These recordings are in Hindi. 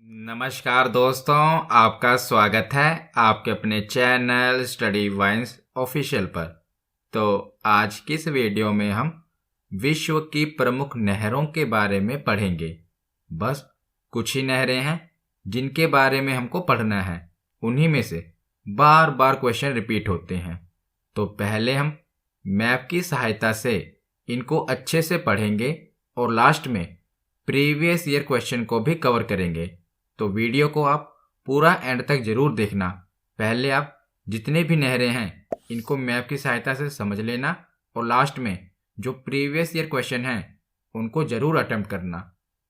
नमस्कार दोस्तों, आपका स्वागत है आपके अपने चैनल स्टडी वाइन्स ऑफिशियल पर। तो आज की इस वीडियो में हम विश्व की प्रमुख नहरों के बारे में पढ़ेंगे। बस कुछ ही नहरें हैं जिनके बारे में हमको पढ़ना है, उन्हीं में से बार बार क्वेश्चन रिपीट होते हैं। तो पहले हम मैप की सहायता से इनको अच्छे से पढ़ेंगे और लास्ट में प्रीवियस ईयर क्वेश्चन को भी कवर करेंगे। तो वीडियो को आप पूरा एंड तक जरूर देखना। पहले आप जितने भी नहरें हैं इनको मैप की सहायता से समझ लेना और लास्ट में जो प्रीवियस ईयर क्वेश्चन हैं उनको जरूर अटेम्प्ट करना।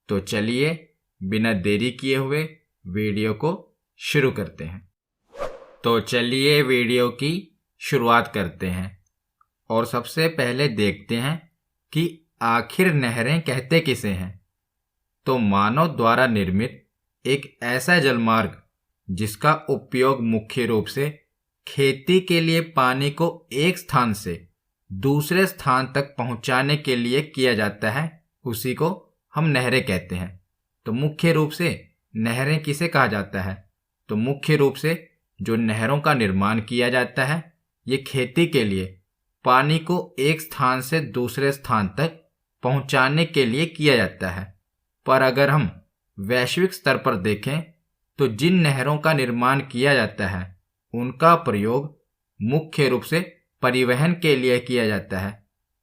तो चलिए बिना देरी किए हुए वीडियो को शुरू करते हैं। तो चलिए वीडियो की शुरुआत करते हैं और सबसे पहले देखते हैं कि आखिर नहरें कहते किसे हैं। तो मानव द्वारा निर्मित एक ऐसा जलमार्ग जिसका उपयोग मुख्य रूप से खेती के लिए पानी को एक स्थान से दूसरे स्थान तक पहुंचाने के लिए किया जाता है, उसी को हम नहरें कहते हैं। तो मुख्य रूप से नहरें किसे कहा जाता है? तो मुख्य रूप से जो नहरों का निर्माण किया जाता है ये खेती के लिए पानी को एक स्थान से दूसरे स्थान तक पहुंचाने के लिए किया जाता है। पर अगर हम वैश्विक स्तर पर देखें तो जिन नहरों का निर्माण किया जाता है उनका प्रयोग मुख्य रूप से परिवहन के लिए किया जाता है।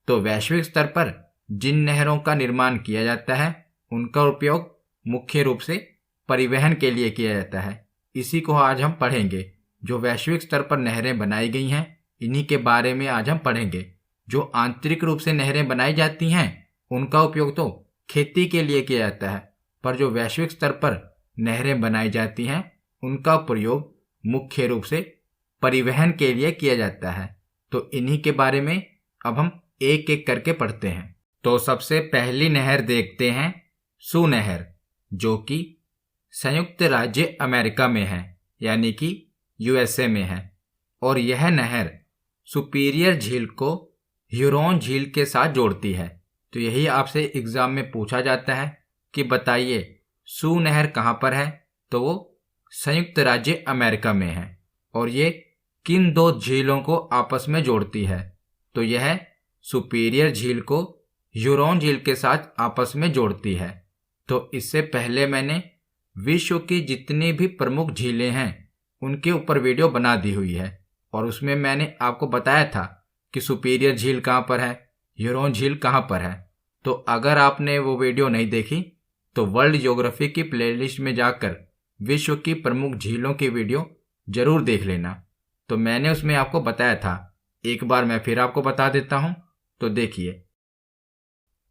तो वैश्विक स्तर पर जिन नहरों का निर्माण किया जाता है उनका उपयोग मुख्य रूप से परिवहन के लिए किया जाता है। इसी को आज हम पढ़ेंगे। जो वैश्विक स्तर पर नहरें बनाई गई हैं इन्हीं के बारे में आज हम पढ़ेंगे। जो आंतरिक रूप से नहरें बनाई जाती हैं उनका उपयोग तो खेती के लिए किया जाता है, पर जो वैश्विक स्तर पर नहरें बनाई जाती हैं उनका प्रयोग मुख्य रूप से परिवहन के लिए किया जाता है। तो इन्हीं के बारे में अब हम एक एक करके पढ़ते हैं। तो सबसे पहली नहर देखते हैं सू नहर, जो कि संयुक्त राज्य अमेरिका में है, यानी कि यूएसए में है। और यह नहर सुपीरियर झील को ह्यूरोन झील के साथ जोड़ती है। तो यही आपसे एग्जाम में पूछा जाता है कि बताइए सू नहर कहाँ पर है? तो वो संयुक्त राज्य अमेरिका में है। और ये किन दो झीलों को आपस में जोड़ती है? तो यह सुपीरियर झील को ह्यूरोन झील के साथ आपस में जोड़ती है। तो इससे पहले मैंने विश्व की जितनी भी प्रमुख झीलें हैं उनके ऊपर वीडियो बना दी हुई है और उसमें मैंने आपको बताया था कि सुपीरियर झील कहाँ पर है, ह्यूरोन झील कहाँ पर है। तो अगर आपने वो वीडियो नहीं देखी तो वर्ल्ड ज्योग्राफी की प्लेलिस्ट में जाकर विश्व की प्रमुख झीलों की वीडियो जरूर देख लेना। तो मैंने उसमें आपको बताया था, एक बार मैं फिर आपको बता देता हूं। तो देखिए,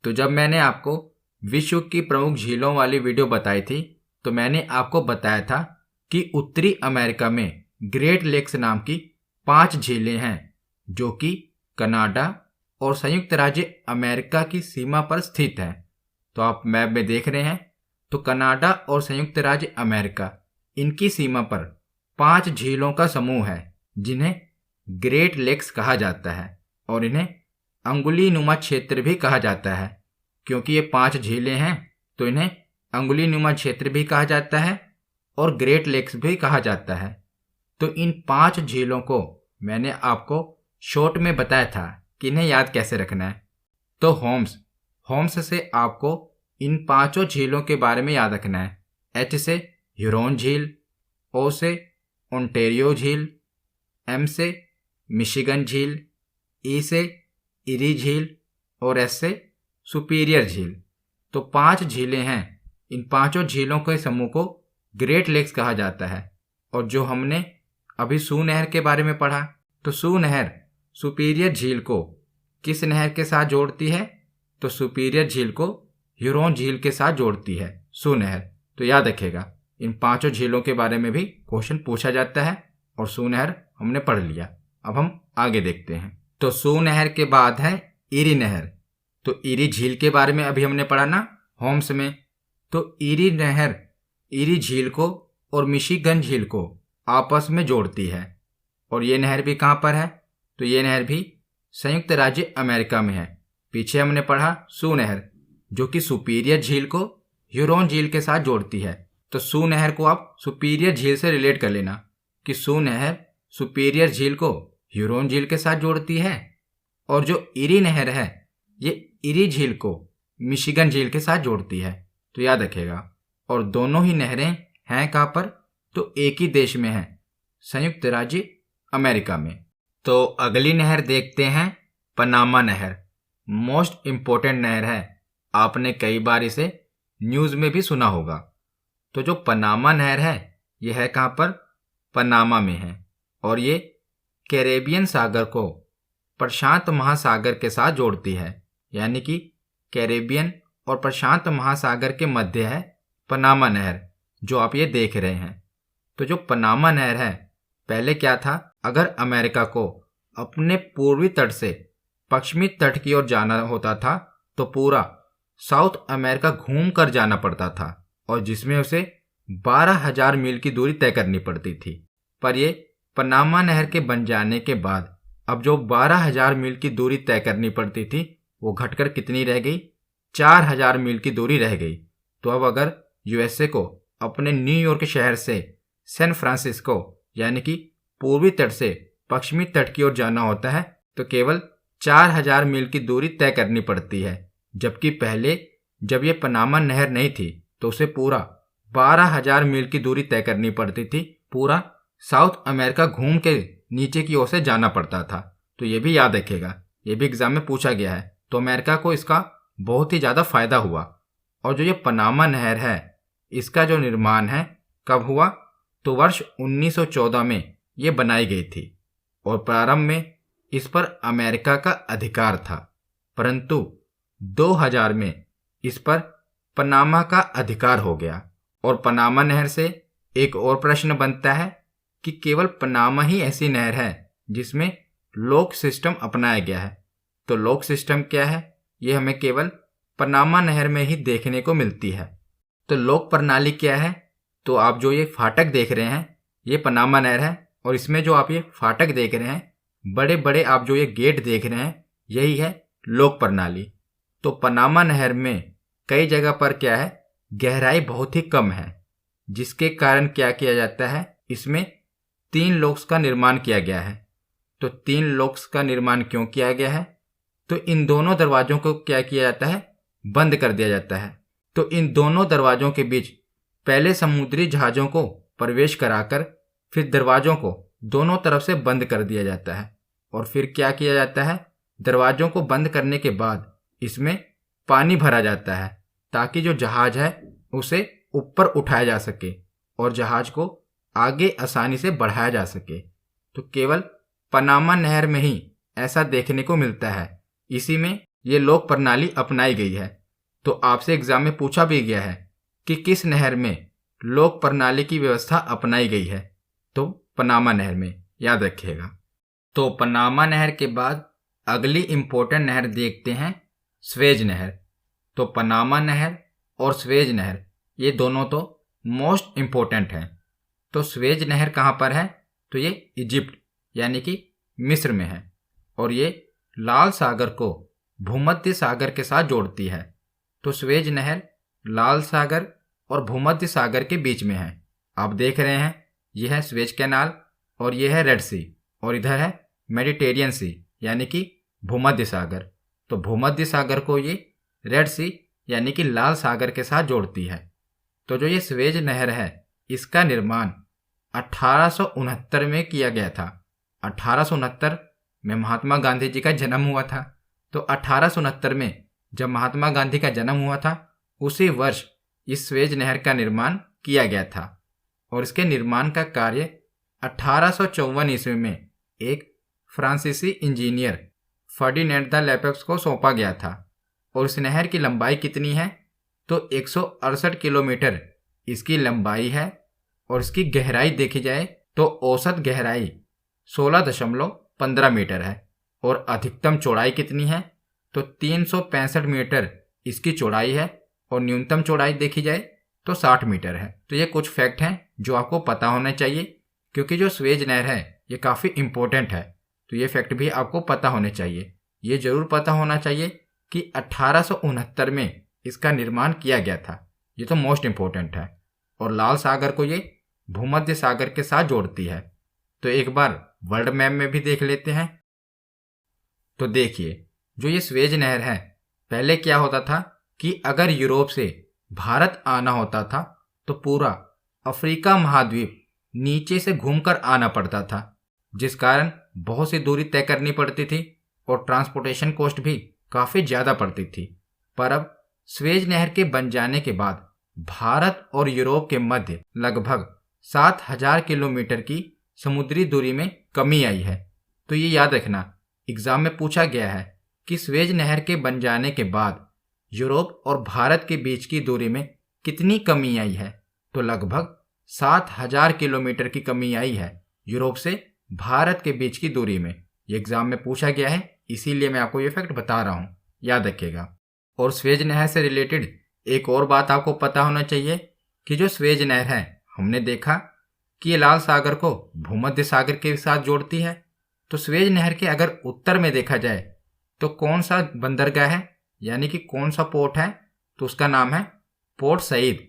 तो जब मैंने आपको विश्व की प्रमुख झीलों वाली वीडियो बताई थी तो मैंने आपको बताया था कि उत्तरी अमेरिका में ग्रेट लेक्स नाम की 5 झीलें हैं जो कि कनाडा और संयुक्त राज्य अमेरिका की सीमा पर स्थित है। तो आप मैप में देख रहे हैं, तो कनाडा और संयुक्त राज्य अमेरिका इनकी सीमा पर 5 झीलों का समूह है जिन्हें ग्रेट लेक्स कहा जाता है। और इन्हें अंगुली नुमा क्षेत्र भी कहा जाता है। क्योंकि ये 5 झीलें हैं तो इन्हें अंगुली नुमा क्षेत्र भी कहा जाता है और ग्रेट लेक्स भी कहा जाता है। तो इन 5 झीलों को मैंने आपको शॉर्ट में बताया था कि इन्हें याद कैसे रखना है। तो होम्स से आपको इन 5 झीलों के बारे में याद रखना है। एच से ह्यूरोन झील, ओ से ओंटेरियो झील, एम से मिशिगन झील, ई से इरी झील और एस से सुपीरियर झील। तो 5 झीलें हैं। इन 5 झीलों के समूह को ग्रेट लेक्स कहा जाता है। और जो हमने अभी सू नहर के बारे में पढ़ा, तो सू नहर सुपीरियर झील को किस नहर के साथ जोड़ती है? तो सुपीरियर झील को ह्यूरोन झील के साथ जोड़ती है सू नहर। तो याद रखिएगा, इन 5 झीलों के बारे में भी क्वेश्चन पूछा जाता है और सू नहर हमने पढ़ लिया। अब हम आगे देखते हैं। तो सू नहर के बाद है इरी नहर। तो इरी झील के बारे में अभी हमने पढ़ा ना होम्स में। तो इरी नहर इरी झील को और मिशिगन झील को आपस में जोड़ती है। और ये नहर भी कहाँ पर है? तो ये नहर भी संयुक्त राज्य अमेरिका में है। पीछे हमने पढ़ा सू नहर जो कि सुपीरियर झील को ह्यूरोन झील के साथ जोड़ती है। तो सू नहर को आप सुपीरियर झील से रिलेट कर लेना कि सू नहर सुपीरियर झील को ह्यूरोन झील के साथ जोड़ती है और जो इरी नहर है ये इरी झील को मिशिगन झील के साथ जोड़ती है। तो याद रखिएगा। और दोनों ही नहरें हैं कहाँ पर? तो एक ही देश में हैं, संयुक्त राज्य अमेरिका में। तो अगली नहर देखते हैं, पनामा नहर। मोस्ट इम्पोर्टेंट नहर है, आपने कई बार इसे न्यूज़ में भी सुना होगा। तो जो पनामा नहर है यह है कहाँ पर? पनामा में है और ये कैरेबियन सागर को प्रशांत महासागर के साथ जोड़ती है। यानी कि कैरेबियन और प्रशांत महासागर के मध्य है पनामा नहर जो आप ये देख रहे हैं। तो जो पनामा नहर है, पहले क्या था, अगर अमेरिका को अपने पूर्वी तट से पश्चिमी तट की ओर जाना होता था तो पूरा साउथ अमेरिका घूम कर जाना पड़ता था और जिसमें उसे 12,000 मील की दूरी तय करनी पड़ती थी। पर ये पनामा नहर के बन जाने के बाद अब जो 12,000 मील की दूरी तय करनी पड़ती थी वो घटकर कितनी रह गई? 4,000 मील की दूरी रह गई। तो अब अगर यूएसए को अपने न्यूयॉर्क शहर से सैन फ्रांसिस्को यानी कि पूर्वी तट से पश्चिमी तट की ओर जाना होता है तो केवल 4,000 मील की दूरी तय करनी पड़ती है, जबकि पहले जब ये पनामा नहर नहीं थी तो उसे पूरा 12,000 मील की दूरी तय करनी पड़ती थी। पूरा साउथ अमेरिका घूम के नीचे की ओर से जाना पड़ता था। तो ये भी याद रखिएगा, ये भी एग्जाम में पूछा गया है। तो अमेरिका को इसका बहुत ही ज़्यादा फायदा हुआ। और जो ये पनामा नहर है इसका जो निर्माण है कब हुआ? तो वर्ष 1914 में ये बनाई गई थी और प्रारंभ में इस पर अमेरिका का अधिकार था, परंतु 2000 में इस पर पनामा का अधिकार हो गया। और पनामा नहर से एक और प्रश्न बनता है कि केवल पनामा ही ऐसी नहर है जिसमें लॉक सिस्टम अपनाया गया है। तो लॉक सिस्टम क्या है? ये हमें केवल पनामा नहर में ही देखने को मिलती है। तो लॉक प्रणाली क्या है? तो आप जो ये फाटक देख रहे हैं ये पनामा नहर है और इसमें जो आप ये फाटक देख रहे हैं, बड़े बड़े आप जो ये गेट देख रहे हैं, यही है लॉक प्रणाली। तो पनामा नहर में कई जगह पर क्या है, गहराई बहुत ही कम है, जिसके कारण क्या किया जाता है, इसमें 3 लॉक्स का निर्माण किया गया है। तो 3 लॉक्स का निर्माण क्यों किया गया है? तो इन दोनों दरवाजों को क्या किया जाता है, बंद कर दिया जाता है। तो इन दोनों दरवाजों के बीच पहले समुद्री जहाज़ों को प्रवेश कराकर फिर दरवाजों को दोनों तरफ से बंद कर दिया जाता है। और फिर क्या किया जाता है, दरवाजों को बंद करने के बाद इसमें पानी भरा जाता है ताकि जो जहाज़ है उसे ऊपर उठाया जा सके और जहाज़ को आगे आसानी से बढ़ाया जा सके। तो केवल पनामा नहर में ही ऐसा देखने को मिलता है, इसी में ये लॉक प्रणाली अपनाई गई है। तो आपसे एग्जाम में पूछा भी गया है कि किस नहर में लॉक प्रणाली की व्यवस्था अपनाई गई है? तो पनामा नहर में, याद रखिएगा। तो पनामा नहर के बाद अगली इंपॉर्टेंट नहर देखते हैं, स्वेज नहर। तो पनामा नहर और स्वेज नहर ये दोनों तो मोस्ट इम्पोर्टेंट हैं। तो स्वेज नहर कहाँ पर है? तो ये इजिप्ट यानी कि मिस्र में है और ये लाल सागर को भूमध्य सागर के साथ जोड़ती है। तो स्वेज नहर लाल सागर और भूमध्य सागर के बीच में है। आप देख रहे हैं यह है स्वेज कैनाल और यह है रेड सी और इधर है मेडिटेरियन सी यानी कि भूमध्य सागर। तो भूमध्य सागर को ये रेड सी यानी कि लाल सागर के साथ जोड़ती है। तो जो ये स्वेज नहर है इसका निर्माण 1869 में किया गया था। 1869 में महात्मा गांधी जी का जन्म हुआ था। तो 1869 में जब महात्मा गांधी का जन्म हुआ था उसी वर्ष इस स्वेज नहर का निर्माण किया गया था और इसके निर्माण का कार्य 1854 ईस्वी में एक फ्रांसीसी इंजीनियर फर्डिनेंड द लेपेक्स को सौंपा गया था। और इस नहर की लंबाई कितनी है? तो 168 किलोमीटर इसकी लंबाई है और इसकी गहराई देखी जाए तो औसत गहराई 16.15 मीटर है और अधिकतम चौड़ाई कितनी है? तो 365 मीटर इसकी चौड़ाई है और न्यूनतम चौड़ाई देखी जाए तो 60 मीटर है। तो ये कुछ फैक्ट हैं जो आपको पता होने चाहिए क्योंकि जो स्वेज नहर है ये काफ़ी इम्पोर्टेंट है। तो ये फैक्ट भी आपको पता होने चाहिए। ये जरूर पता होना चाहिए कि 1869 में इसका निर्माण किया गया था। ये तो मोस्ट इम्पोर्टेंट है। और लाल सागर को ये भूमध्य सागर के साथ जोड़ती है। तो एक बार वर्ल्ड मैप में भी देख लेते हैं। तो देखिए, जो ये स्वेज नहर है, पहले क्या होता था कि अगर यूरोप से भारत आना होता था तो पूरा अफ्रीका महाद्वीप नीचे से घूमकर आना पड़ता था, जिस कारण बहुत सी दूरी तय करनी पड़ती थी और ट्रांसपोर्टेशन कॉस्ट भी काफ़ी ज़्यादा पड़ती थी। पर अब स्वेज नहर के बन जाने के बाद भारत और यूरोप के मध्य लगभग 7,000 किलोमीटर की समुद्री दूरी में कमी आई है। तो ये याद रखना, एग्जाम में पूछा गया है कि स्वेज नहर के बन जाने के बाद यूरोप और भारत के बीच की दूरी में कितनी कमी आई है। तो लगभग 7,000 किलोमीटर की कमी आई है यूरोप से भारत के बीच की दूरी में। ये एग्जाम में पूछा गया है, इसीलिए मैं आपको ये फैक्ट बता रहा हूँ, याद रखिएगा। और स्वेज नहर से रिलेटेड एक और बात आपको पता होना चाहिए कि जो स्वेज नहर है, हमने देखा कि ये लाल सागर को भूमध्य सागर के साथ जोड़ती है। तो स्वेज नहर के अगर उत्तर में देखा जाए तो कौन सा बंदरगाह है, यानी कि कौन सा पोर्ट है, तो उसका नाम है पोर्ट सईद।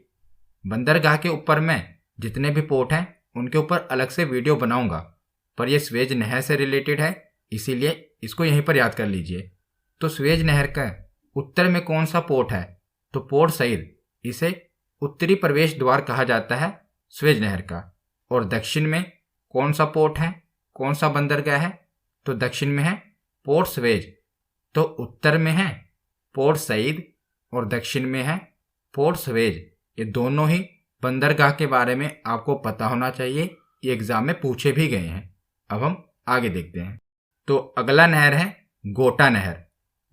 बंदरगाह के ऊपर मैं जितने भी पोर्ट हैं उनके ऊपर अलग से वीडियो बनाऊंगा, पर यह स्वेज नहर से रिलेटेड है, इसीलिए इसको यहीं पर याद कर लीजिए। तो स्वेज नहर का उत्तर में कौन सा पोर्ट है, तो पोर्ट सईद। इसे उत्तरी प्रवेश द्वार कहा जाता है स्वेज नहर का। और दक्षिण में कौन सा पोर्ट है, कौन सा बंदरगाह है, तो दक्षिण में है पोर्ट स्वेज। तो उत्तर में है पोर्ट सईद और दक्षिण में है पोर्ट स्वेज। ये दोनों ही बंदरगाह के बारे में आपको पता होना चाहिए, ये एग्जाम में पूछे भी गए हैं। अब हम आगे देखते हैं। तो अगला नहर है गोटा नहर,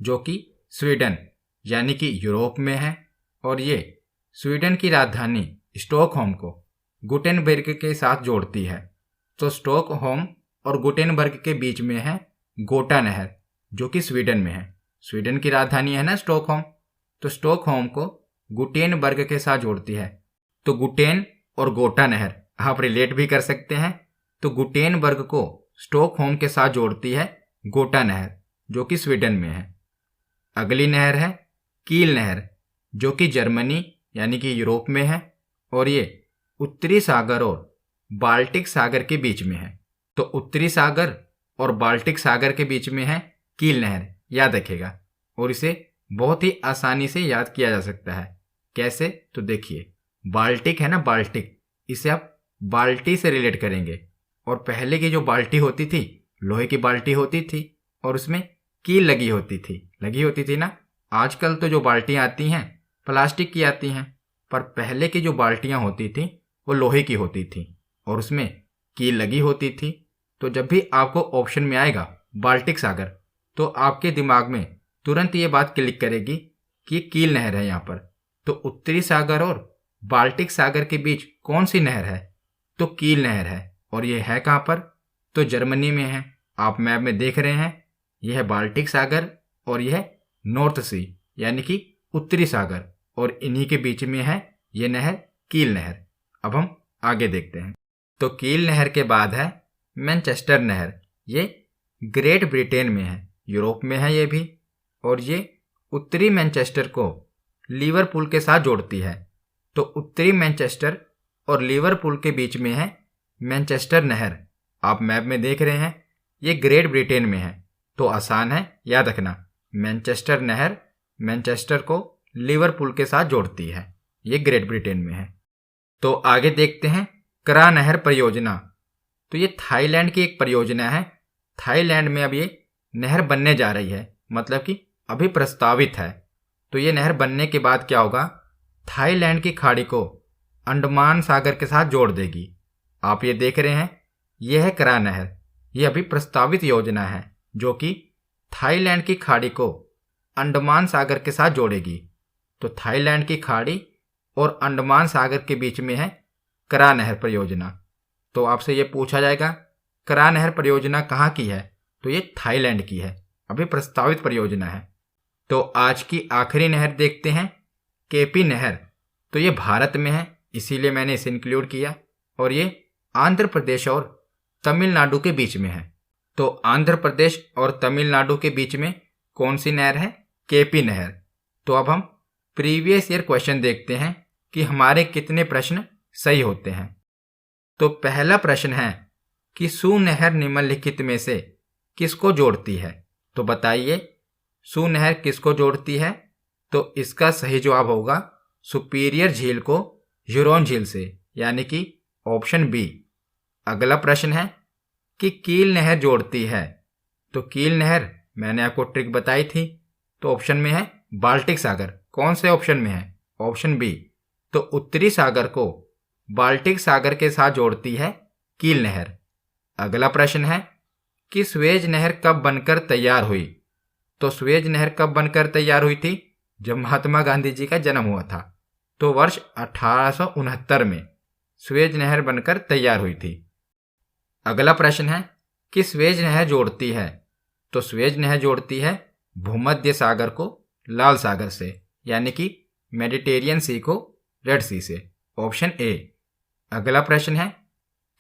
जो कि स्वीडन यानी कि यूरोप में है और ये स्वीडन की राजधानी स्टॉकहोम को गुटेनबर्ग के साथ जोड़ती है। तो स्टॉकहोम और गुटेनबर्ग के बीच में है गोटा नहर, जो कि स्वीडन में है। स्वीडन की राजधानी है ना स्टॉकहोम, तो स्टॉकहोम को गुटेनबर्ग के साथ जोड़ती है। तो गुटेन और गोटा नहर आप रिलेट भी कर सकते हैं। तो गुटेनबर्ग को स्टॉकहोम के साथ जोड़ती है गोटा नहर, जो कि स्वीडन में है। अगली नहर है कील नहर, जो कि जर्मनी यानी कि यूरोप में है और ये उत्तरी सागर और बाल्टिक सागर के बीच में है। तो उत्तरी सागर और बाल्टिक सागर के बीच में है कील नहर, याद रखेगा। और इसे बहुत ही आसानी से याद किया जा सकता है। कैसे, तो देखिए, बाल्टिक है ना, बाल्टिक, इसे आप बाल्टी से रिलेट करेंगे। और पहले की जो बाल्टी होती थी लोहे की बाल्टी होती थी और उसमें कील लगी होती थी ना। आजकल तो जो बाल्टियाँ आती हैं प्लास्टिक की आती हैं, पर पहले की जो बाल्टियाँ होती थी वो लोहे की होती थी और उसमें कील लगी होती थी। तो जब भी आपको ऑप्शन में आएगा बाल्टिक सागर, तो आपके दिमाग में तुरंत ये बात क्लिक करेगी कि ये कील नहर है यहाँ पर। तो उत्तरी सागर और बाल्टिक सागर के बीच कौन सी नहर है, तो कील नहर है। और ये है कहाँ पर, तो जर्मनी में है। आप मैप में देख रहे हैं, यह है बाल्टिक सागर और यह है नॉर्थ सी यानी कि उत्तरी सागर, और इन्हीं के बीच में है ये नहर कील नहर। अब हम आगे देखते हैं। तो कील नहर के बाद है मैनचेस्टर नहर। ये ग्रेट ब्रिटेन में है, यूरोप में है ये भी, और ये उत्तरी मैनचेस्टर को लिवरपूल के साथ जोड़ती है। तो उत्तरी मैनचेस्टर और लिवरपूल के बीच में है मैनचेस्टर नहर। आप मैप में देख रहे हैं, ये ग्रेट ब्रिटेन में है, तो आसान है याद रखना। मैनचेस्टर नहर मैनचेस्टर को लिवरपूल के साथ जोड़ती है, ये ग्रेट ब्रिटेन में है। तो आगे देखते हैं करा नहर परियोजना। तो ये थाईलैंड की एक परियोजना है। थाईलैंड में अब ये नहर बनने जा रही है, मतलब कि अभी प्रस्तावित है। तो ये नहर बनने के बाद क्या होगा, थाईलैंड की खाड़ी को अंडमान सागर के साथ जोड़ देगी। आप ये देख रहे हैं, यह है करा नहर। ये अभी प्रस्तावित योजना है जो कि थाईलैंड की खाड़ी को अंडमान सागर के साथ जोड़ेगी। तो थाईलैंड की खाड़ी और अंडमान सागर के बीच में है करा नहर परियोजना। तो आपसे ये पूछा जाएगा करा नहर परियोजना कहाँ की है, तो ये थाईलैंड की है, अभी प्रस्तावित परियोजना है। तो आज की आखिरी नहर देखते हैं केपी नहर। तो ये भारत में है, इसीलिए मैंने इसे इंक्लूड किया, और ये आंध्र प्रदेश और तमिलनाडु के बीच में है। तो आंध्र प्रदेश और तमिलनाडु के बीच में कौन सी नहर है, केपी नहर। तो अब हम प्रीवियस ईयर क्वेश्चन देखते हैं कि हमारे कितने प्रश्न सही होते हैं। तो पहला प्रश्न है कि सू नहर निम्नलिखित में से किसको जोड़ती है? तो बताइए, सू नहर किसको जोड़ती है? तो इसका सही जवाब होगा सुपीरियर झील को ह्यूरोन झील से, यानी कि ऑप्शन बी। अगला प्रश्न है कि कील नहर जोड़ती है। तो कील नहर मैंने आपको ट्रिक बताई थी, तो ऑप्शन में है बाल्टिक सागर। कौन से ऑप्शन में है? Option B. तो उत्तरी सागर को बाल्टिक सागर के साथ जोड़ती है कील नहर। अगला प्रश्न है कि स्वेज नहर कब बनकर तैयार हुई? तो स्वेज नहर कब बनकर तैयार हुई थी? जब महात्मा गांधी जी का जन्म हुआ था, तो वर्ष 1869 में स्वेज नहर बनकर तैयार हुई थी। अगला प्रश्न है कि स्वेज नहर जोड़ती है। तो स्वेज नहर जोड़ती है भूमध्य सागर को लाल सागर से, यानी कि मेडिटेरियन सी को रेड सी से, ऑप्शन ए। अगला प्रश्न है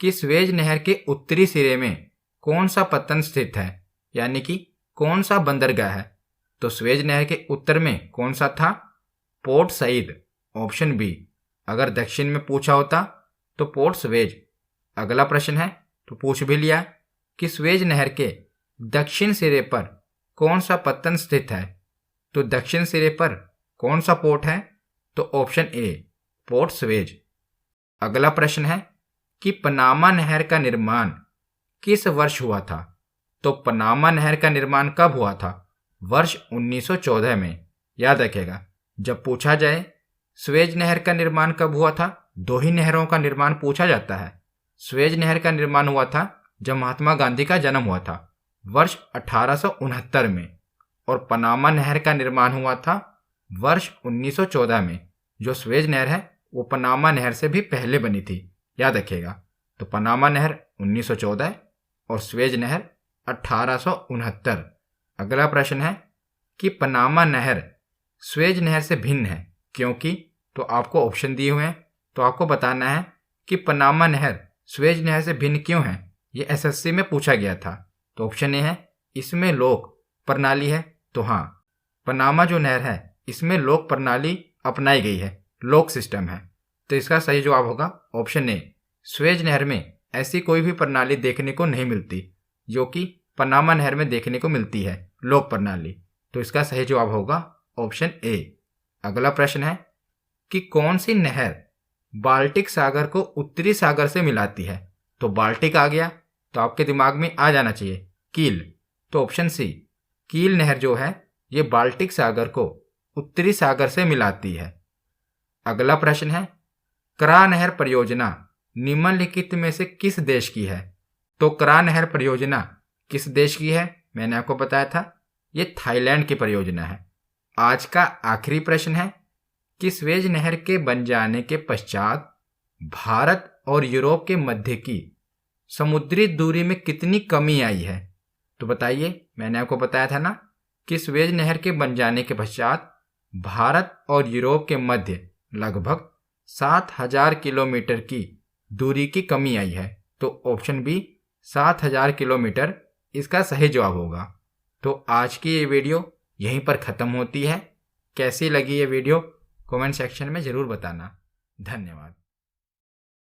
कि स्वेज नहर के उत्तरी सिरे में कौन सा पत्तन स्थित है, यानी कि कौन सा बंदरगाह है? तो स्वेज नहर के उत्तर में कौन सा था? Port Said, option B. अगर दक्षिण में पूछा होता तो पोर्ट स्वेज। अगला प्रश्न है, तो पूछ भी लिया कि स्वेज नहर के दक्षिण सिरे पर कौन सा पत्तन स्थित है? तो दक्षिण सिरे पर कौन सा पोर्ट है? तो ऑप्शन ए, पोर्ट स्वेज। अगला प्रश्न है कि पनामा नहर का निर्माण किस वर्ष हुआ था? तो पनामा नहर का निर्माण कब हुआ था? वर्ष 1914 में। याद रखेगा, जब पूछा जाए स्वेज नहर का निर्माण कब हुआ था, दो ही नहरों का निर्माण पूछा जाता है। स्वेज नहर का निर्माण हुआ था जब महात्मा गांधी का जन्म हुआ था, वर्ष 1869 में, और पनामा नहर का निर्माण हुआ था वर्ष 1914 में। जो स्वेज नहर है वो पनामा नहर से भी पहले बनी थी, याद रखिएगा। तो पनामा नहर 1914 और स्वेज नहर 1869। अगला प्रश्न है कि पनामा नहर स्वेज नहर से भिन्न है क्योंकि? तो आपको ऑप्शन दिए हुए हैं, तो आपको बताना है कि पनामा नहर स्वेज नहर से भिन्न क्यों है। ये एसएससी में पूछा गया था। तो ऑप्शन ए है इसमें लोक प्रणाली है। तो हाँ, पनामा जो नहर है इसमें लोक प्रणाली अपनाई गई है, लोक सिस्टम है। तो इसका सही जवाब होगा ऑप्शन ए। स्वेज नहर में ऐसी कोई भी प्रणाली देखने को नहीं मिलती जो कि पनामा नहर में देखने को मिलती है, लोक प्रणाली। तो इसका सही जवाब होगा ऑप्शन ए। अगला प्रश्न है कि कौन सी नहर बाल्टिक सागर को उत्तरी सागर से मिलाती है? तो बाल्टिक आ गया तो आपके दिमाग में आ जाना चाहिए कील। तो ऑप्शन सी, कील नहर जो है ये बाल्टिक सागर को उत्तरी सागर से मिलाती है। अगला प्रश्न है करा नहर परियोजना निम्नलिखित में से किस देश की है? तो करा नहर परियोजना किस देश की है? मैंने आपको बताया था ये थाईलैंड की परियोजना है। आज का आखिरी प्रश्न है कि स्वेज नहर के बन जाने के पश्चात भारत और यूरोप के मध्य की समुद्री दूरी में कितनी कमी आई है? तो बताइए, मैंने आपको बताया था ना कि स्वेज नहर के बन जाने के पश्चात भारत और यूरोप के मध्य लगभग 7000 किलोमीटर की दूरी की कमी आई है। तो ऑप्शन बी 7000 किलोमीटर इसका सही जवाब होगा। तो आज की ये वीडियो यहीं पर ख़त्म होती है। कैसी लगी ये वीडियो कमेंट सेक्शन में ज़रूर बताना। धन्यवाद।